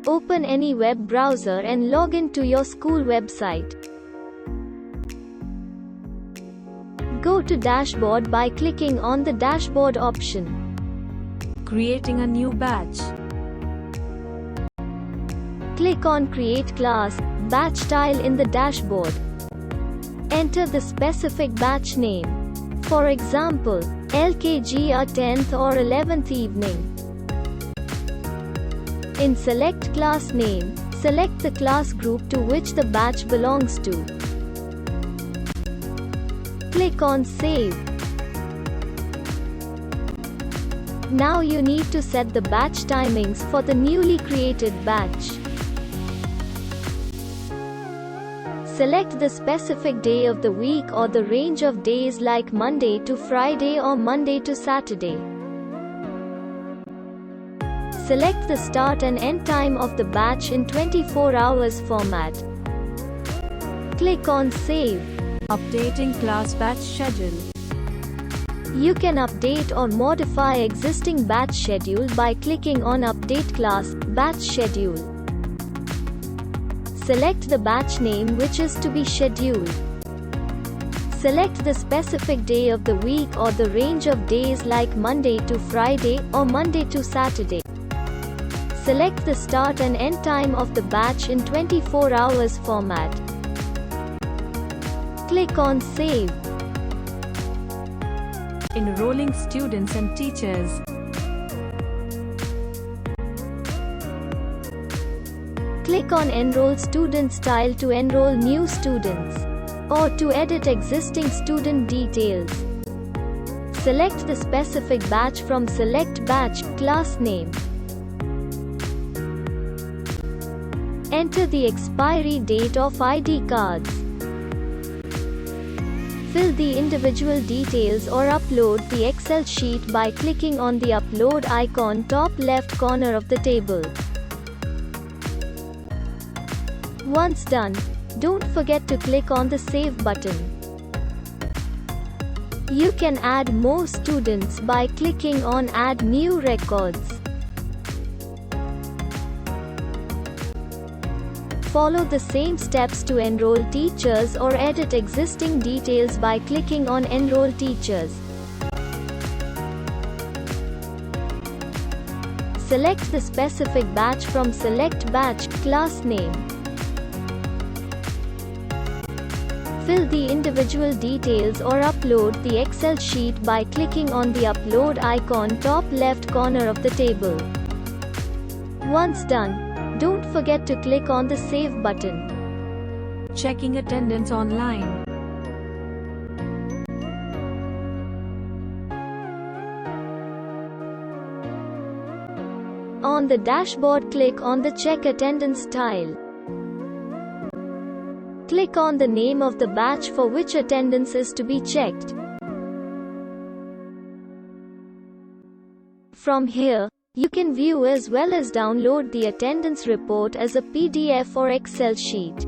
Open any web browser and log in to your school website. Go to Dashboard by clicking on the Dashboard option. Creating a new batch. Click on Create Class, Batch tile in the dashboard. Enter the specific batch name. For example, LKG a 10th or 11th evening. In Select Class Name, select the class group to which the batch belongs to. Click on Save. Now you need to set the batch timings for the newly created batch. Select the specific day of the week or the range of days like Monday to Friday or Monday to Saturday. Select the start and end time of the batch in 24 hours format. Click on Save. Updating class batch schedule. You can update or modify existing batch schedule by clicking on Update Class, Batch Schedule. Select the batch name which is to be scheduled. Select the specific day of the week or the range of days like Monday to Friday or Monday to Saturday. Select the start and end time of the batch in 24 hours format. Click on Save. Enrolling students and teachers. Click on Enroll Students tile to enroll new students, or to edit existing student details. Select the specific batch from Select Batch, Class Name. Enter the expiry date of ID cards. Fill the individual details or upload the Excel sheet by clicking on the Upload icon top left corner of the table. Once done, don't forget to click on the Save button. You can add more students by clicking on Add New Records. Follow the same steps to enroll teachers or edit existing details by clicking on Enroll Teachers. Select the specific batch from Select Batch, Class Name. Fill the individual details or upload the Excel sheet by clicking on the Upload icon top left corner of the table. Once done, don't forget to click on the Save button. Checking attendance online. On the dashboard, click on the Check Attendance tile. Click on the name of the batch for which attendance is to be checked. From here, you can view as well as download the attendance report as a PDF or Excel sheet.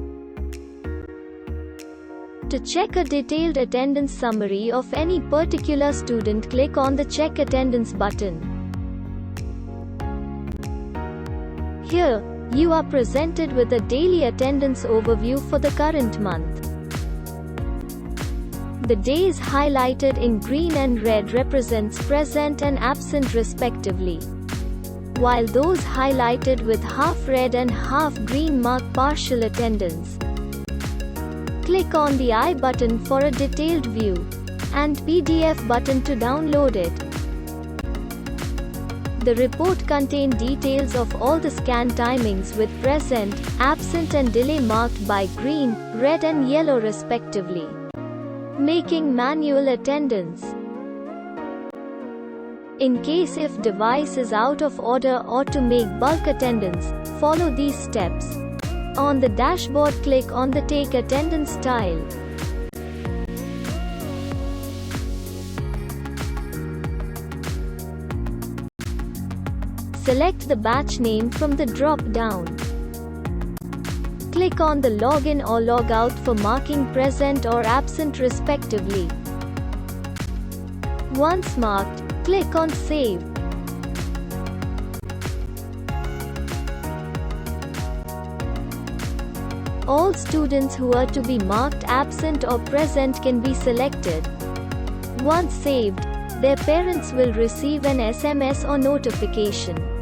To check a detailed attendance summary of any particular student, click on the Check Attendance button. Here, you are presented with a daily attendance overview for the current month. The days highlighted in green and red represents present and absent respectively, while those highlighted with half red and half green mark partial attendance. Click on the I button for a detailed view, and PDF button to download it. The report contains details of all the scan timings with present, absent and delay marked by green, red and yellow respectively, making manual attendance. In case if device is out of order or to make bulk attendance, follow these steps. On the dashboard, click on the Take Attendance tile. Select the batch name from the drop-down. Click on the Login or Logout for marking present or absent respectively. Once marked, click on Save. All students who are to be marked absent or present can be selected. Once saved, their parents will receive an SMS or notification.